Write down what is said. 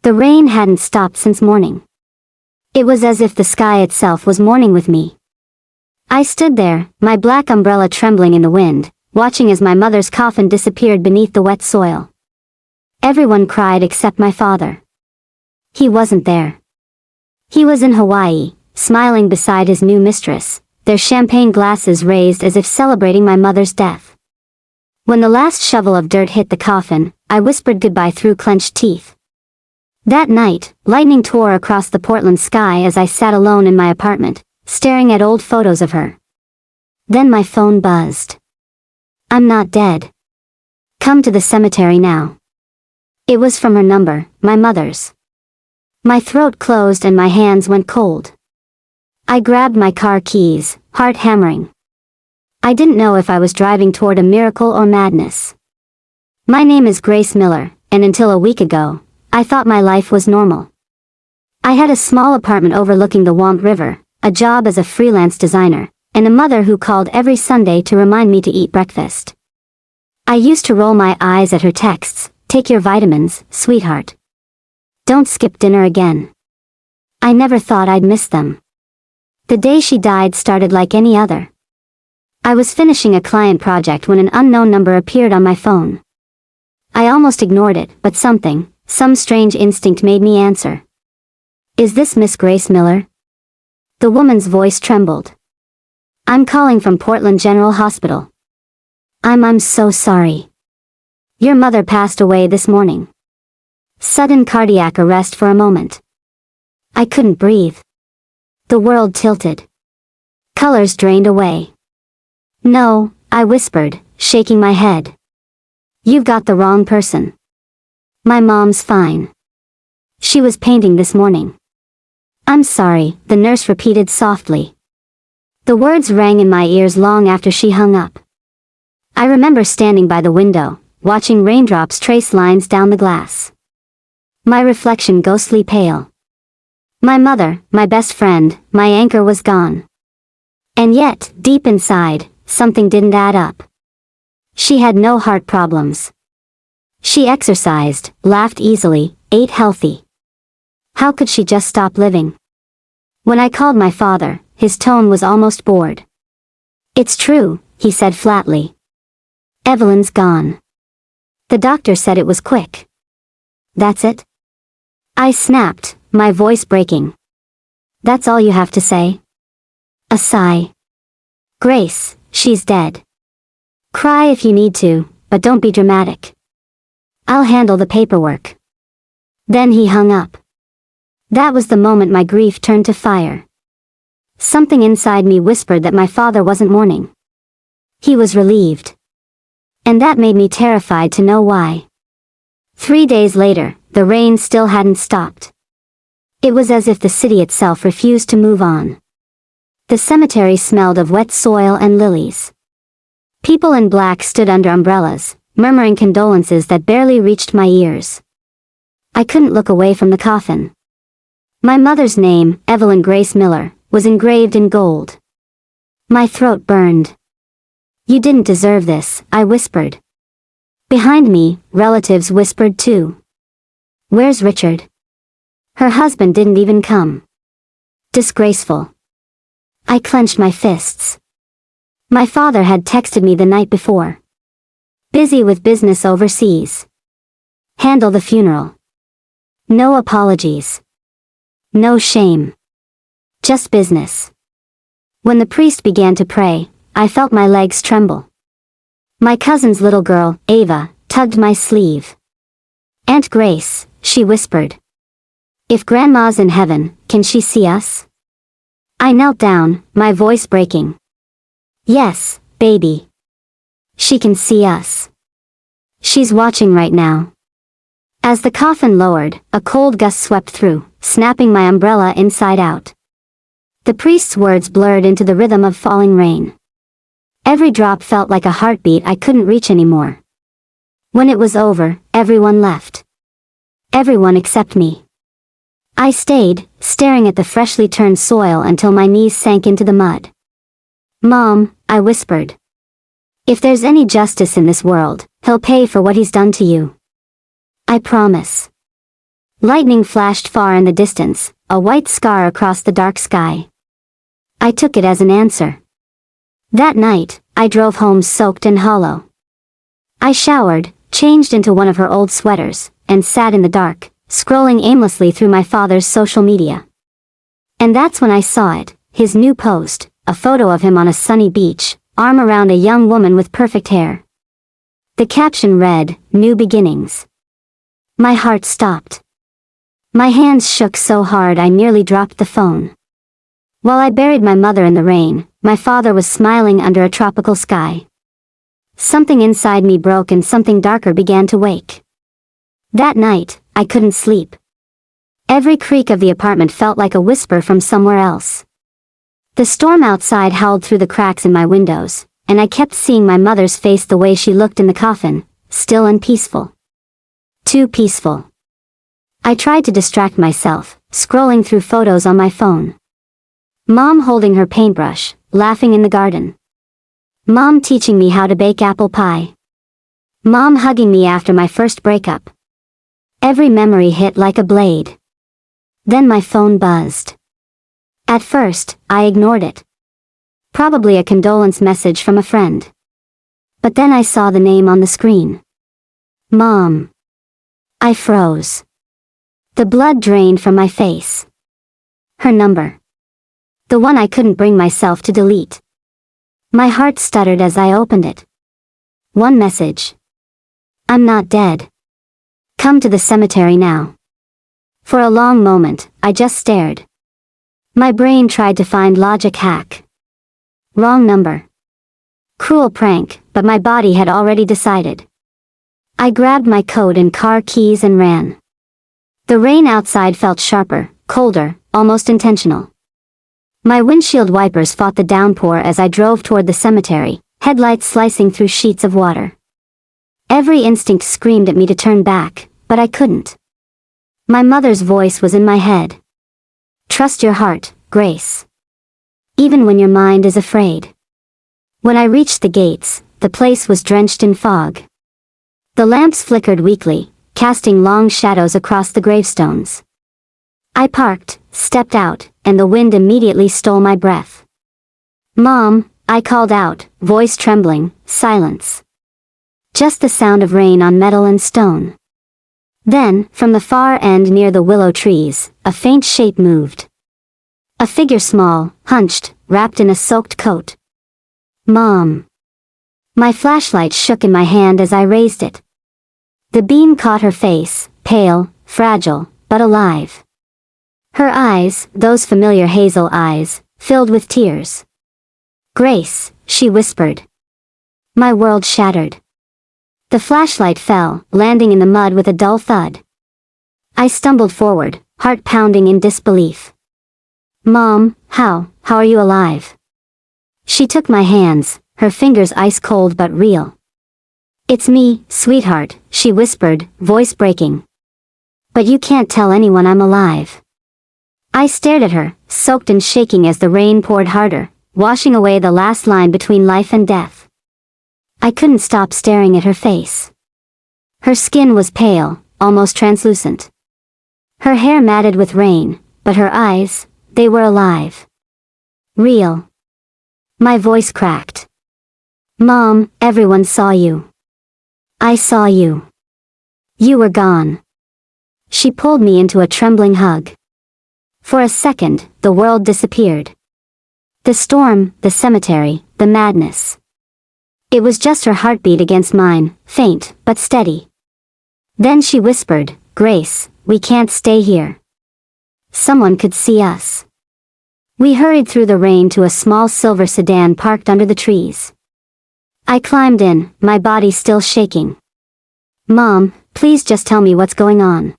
The rain hadn't stopped since morning. It was as if the sky itself was mourning with me. I stood there, my black umbrella trembling in the wind, watching as my mother's coffin disappeared beneath the wet soil. Everyone cried except my father. He wasn't there. He was in Hawaii, smiling beside his new mistress, their champagne glasses raised as if celebrating my mother's death. When the last shovel of dirt hit the coffin, I whispered goodbye through clenched teeth. That night, lightning tore across the Portland sky as I sat alone in my apartment, staring at old photos of her. Then my phone buzzed. "I'm not dead. Come to the cemetery now." It was from her number, my mother's. My throat closed and my hands went cold. I grabbed my car keys, heart hammering. I didn't know if I was driving toward a miracle or madness. My name is Grace Miller, and until a week ago, I thought my life was normal. I had a small apartment overlooking the Wamp River, a job as a freelance designer, and a mother who called every Sunday to remind me to eat breakfast. I used to roll my eyes at her texts, "Take your vitamins, sweetheart. Don't skip dinner again." I never thought I'd miss them. The day she died started like any other. I was finishing a client project when an unknown number appeared on my phone. I almost ignored it, but some strange instinct made me answer. "Is this Miss Grace Miller?" The woman's voice trembled. "I'm calling from Portland General Hospital. I'm so sorry. Your mother passed away this morning." Sudden cardiac arrest for a moment. I couldn't breathe. The world tilted. Colors drained away. "No," I whispered, shaking my head. "You've got the wrong person. My mom's fine. She was painting this morning." "I'm sorry," the nurse repeated softly. The words rang in my ears long after she hung up. I remember standing by the window, watching raindrops trace lines down the glass. My reflection ghostly pale. My mother, my best friend, my anchor was gone. And yet, deep inside, something didn't add up. She had no heart problems. She exercised, laughed easily, ate healthy. How could she just stop living? When I called my father, his tone was almost bored. "It's true," he said flatly. "Evelyn's gone. The doctor said it was quick." "That's it?" I snapped, my voice breaking. "That's all you have to say?" A sigh. "Grace, she's dead. Cry if you need to, but don't be dramatic. I'll handle the paperwork." Then he hung up. That was the moment my grief turned to fire. Something inside me whispered that my father wasn't mourning. He was relieved. And that made me terrified to know why. 3 days later, the rain still hadn't stopped. It was as if the city itself refused to move on. The cemetery smelled of wet soil and lilies. People in black stood under umbrellas, murmuring condolences that barely reached my ears. I couldn't look away from the coffin. My mother's name, Evelyn Grace Miller, was engraved in gold. My throat burned. "You didn't deserve this," I whispered. Behind me, relatives whispered too. "Where's Richard? Her husband didn't even come. Disgraceful." I clenched my fists. My father had texted me the night before. "Busy with business overseas. Handle the funeral. No apologies. No shame. Just business." When the priest began to pray, I felt my legs tremble. My cousin's little girl, Ava, tugged my sleeve. "Aunt Grace," she whispered. "If Grandma's in heaven, can she see us?" I knelt down, my voice breaking. "Yes, baby. She can see us. She's watching right now." As the coffin lowered, a cold gust swept through, snapping my umbrella inside out. The priest's words blurred into the rhythm of falling rain. Every drop felt like a heartbeat I couldn't reach anymore. When it was over, everyone left. Everyone except me. I stayed, staring at the freshly turned soil until my knees sank into the mud. "Mom," I whispered. "If there's any justice in this world, he'll pay for what he's done to you. I promise." Lightning flashed far in the distance, a white scar across the dark sky. I took it as an answer. That night, I drove home soaked and hollow. I showered, changed into one of her old sweaters, and sat in the dark, scrolling aimlessly through my father's social media. And that's when I saw it, his new post, a photo of him on a sunny beach, arm around a young woman with perfect hair. The caption read, "New beginnings." My heart stopped. My hands shook so hard I nearly dropped the phone. While I buried my mother in the rain, my father was smiling under a tropical sky. Something inside me broke and something darker began to wake. That night, I couldn't sleep. Every creak of the apartment felt like a whisper from somewhere else. The storm outside howled through the cracks in my windows, and I kept seeing my mother's face the way she looked in the coffin, still and peaceful. Too peaceful. I tried to distract myself, scrolling through photos on my phone. Mom holding her paintbrush, laughing in the garden. Mom teaching me how to bake apple pie. Mom hugging me after my first breakup. Every memory hit like a blade. Then my phone buzzed. At first, I ignored it. Probably a condolence message from a friend. But then I saw the name on the screen. Mom. I froze. The blood drained from my face. Her number. The one I couldn't bring myself to delete. My heart stuttered as I opened it. One message. I'm not dead. Come to the cemetery now. For a long moment, I just stared. My brain tried to find logic hack. Wrong number. Cruel prank, but my body had already decided. I grabbed my coat and car keys and ran. The rain outside felt sharper, colder, almost intentional. My windshield wipers fought the downpour as I drove toward the cemetery, headlights slicing through sheets of water. Every instinct screamed at me to turn back, but I couldn't. My mother's voice was in my head. Trust your heart, Grace. Even when your mind is afraid. When I reached the gates, the place was drenched in fog. The lamps flickered weakly, casting long shadows across the gravestones. I parked, stepped out, and the wind immediately stole my breath. Mom, I called out, voice trembling. Silence. Just the sound of rain on metal and stone. Then, from the far end near the willow trees, a faint shape moved. A figure small, hunched, wrapped in a soaked coat. Mom. My flashlight shook in my hand as I raised it. The beam caught her face, pale, fragile, but alive. Her eyes, those familiar hazel eyes, filled with tears. Grace, she whispered. My world shattered. The flashlight fell, landing in the mud with a dull thud. I stumbled forward, heart pounding in disbelief. Mom, how are you alive? She took my hands, her fingers ice cold but real. It's me, sweetheart, she whispered, voice breaking. But you can't tell anyone I'm alive. I stared at her, soaked and shaking as the rain poured harder, washing away the last line between life and death. I couldn't stop staring at her face. Her skin was pale, almost translucent. Her hair matted with rain, but her eyes, they were alive. Real. My voice cracked. Mom, everyone saw you. I saw you. You were gone. She pulled me into a trembling hug. For a second, the world disappeared. The storm, the cemetery, the madness. It was just her heartbeat against mine, faint, but steady. Then she whispered, Grace, we can't stay here. Someone could see us. We hurried through the rain to a small silver sedan parked under the trees. I climbed in, my body still shaking. Mom, please just tell me what's going on.